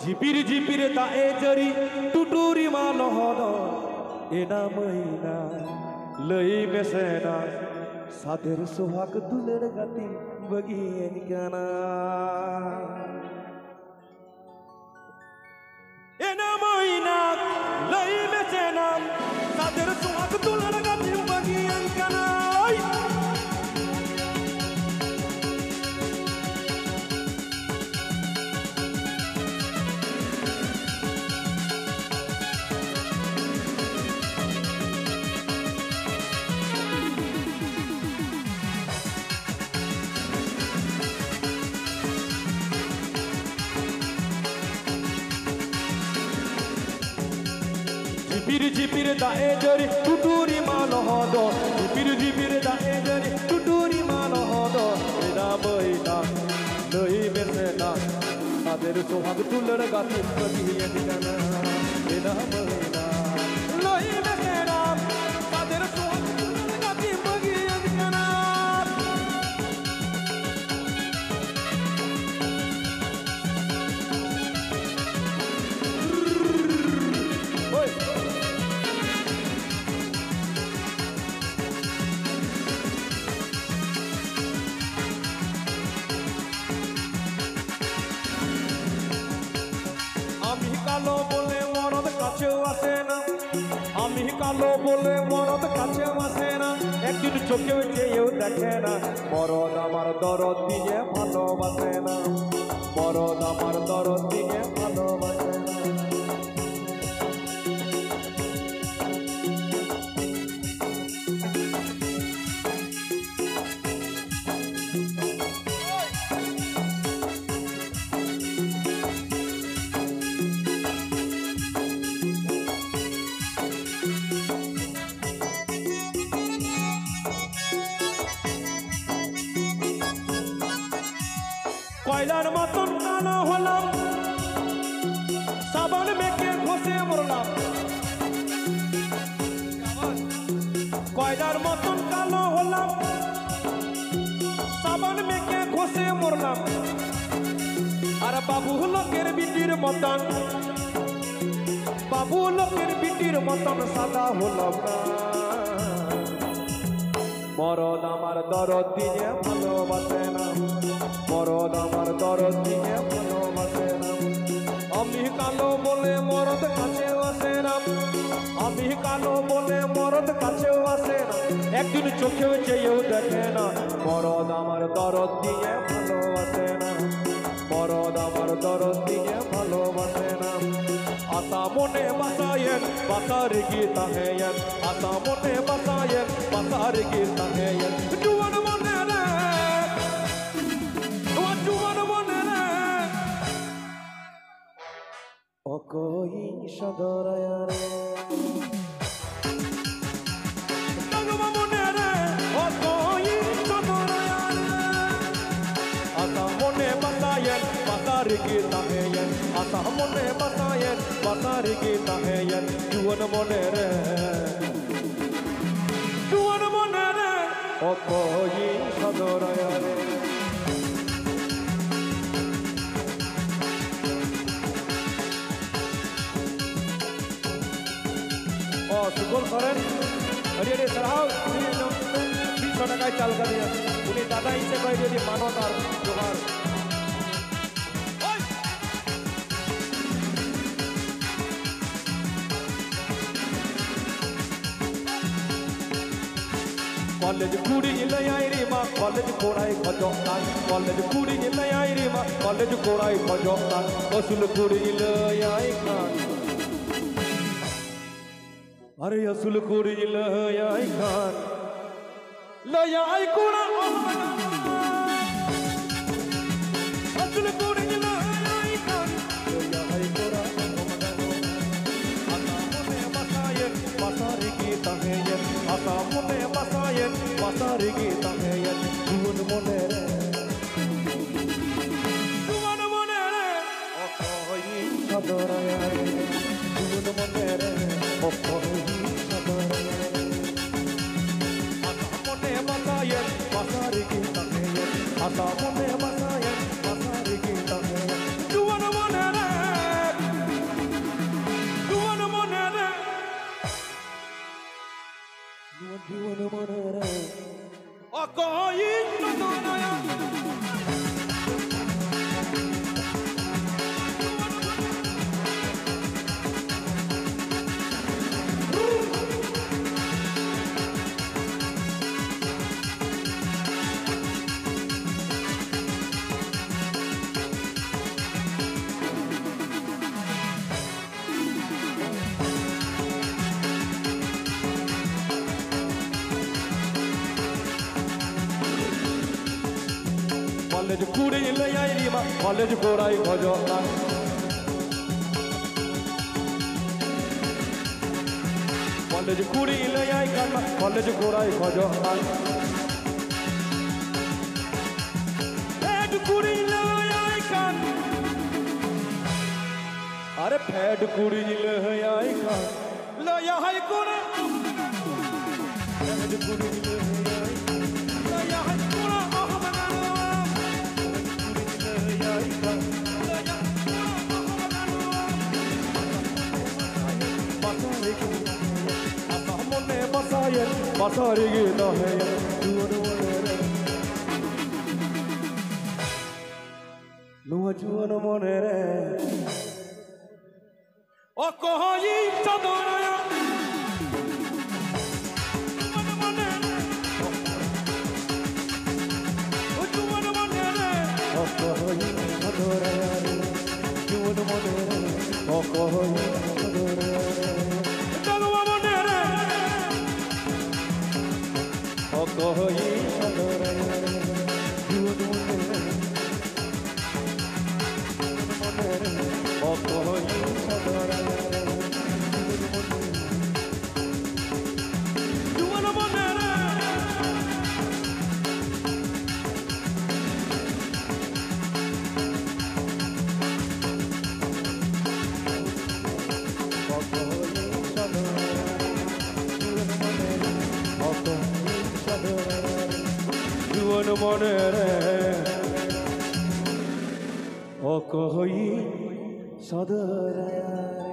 झिपिर झिपिर ताए जरी टुटुरी मालहद एना मैना लई बेसेना सादेर सोहाग दुलेर गाती बगियन काना एना मैना लई बेसेना सादेर सोहाग दुलेर गाती बगियन काना झिपिर झिपिर दाए जरी टुटुरी मालहद झिपिर झिपिर दाए जरी टुटुरी मालहद एना मैना लई बेसेना सादेर सोहाग दुलेर गाती बगियन काना एना मैना लई बेसेना सादेर सोहाग दुलेर गाती बगियन काना আমি কালো বলে মরদ কাছেও আসে না আমি কালো বলে মরদ কাছেও আসে না একদিন চোখেও চেয়েও দেখে না মরদ আমার দরদ দিয়ে ভালোবাসে না মরদ আমার দরদ দিয়ে ভালোবাসে না কয়লার মতন কালো হলাম সাবান মেখে ঘষে মরলাম কয়লার মতন কালো হলাম সাবান মেখে ঘষে মরলাম আর বাবু লোকের বিটির মতন বাবু লোকের বিটির মতন সাদা হলাম না মরদ আমার দরদ দিয়ে ভালোবাসে না মরদ আমার দরদ দিয়ে ভালোবাসে না আমি কালো বলে মরদ কাছেও আসে না আমি কালো বলে মরদ কাছেও আসে না একদিন চোখেও চেয়েও দেখে না মরদ আমার দরদ দিয়ে ভালোবাসে না মরদ আমার দরদ দিয়ে ভালোবাসে না আশা মনে বাসায়েন বাসার গীতা হেয়েন আশা মনে বাসায়েন বাসার গীতা হেয়েন জুয়ান মনে রে জুয়ান মনে রে ও কই সদরায়া রে জগমা মনে রে ও কই সদরায়া রে আশা মনে বাসায়েন বাসার গীতা হেয়েন আশা মনে বাসায়েন বাসার গীতা হেয়েন জুয়ান মনে রে জুয়ান মনে রে ও কই সদরায়া রে ও সুকল করেন अरे अरे सराव 200 টাকায় চাল করে উনি দাদা ইসে কই যদি মানত আর জোগাড় कॉलेज कुड़ी लाई रे माँ कॉलेज कोड़ाई खजोकान कॉलेज कुड़ी लाई रे माँ कॉलेज कोड़ाई खजोकान असुल कुड़ी लाई खान अरे असुल कुड़ी लाई खान लाई कोड़ा असुल कुड़ी लाई खान लाई कोड़ा Pasari kita heyen, asa mone pasayen, pasari kita heyen, juan monere, okoi sadoraya, juan monere, okoi sadoraya, asa mone pasayen, pasari kita heyen, asa mone pasayen, pasari kita heyen, juan monere. College কুড়িলে আইরিমা college গোড়াই ভজনা college কুড়িলে আই কান্না college গোড়াই ভজনা ফ্যাট কুড়িলে আই কান আরে ফ্যাট কুড়িলে আই কান লয়া হাই কোনা ফ্যাট কুড়িলে আই লয়া হাই কোনা Masari gita hai nuwa juan mone re o kohai chadoraya juan mone re o juan mone re o kohai chadoraya juan mone re o kohai chadoraya Kohoi chadoraya juan mone o kohoi chadoraya juan mone o kohoi chadoraya juan mone o kohoi chadoraya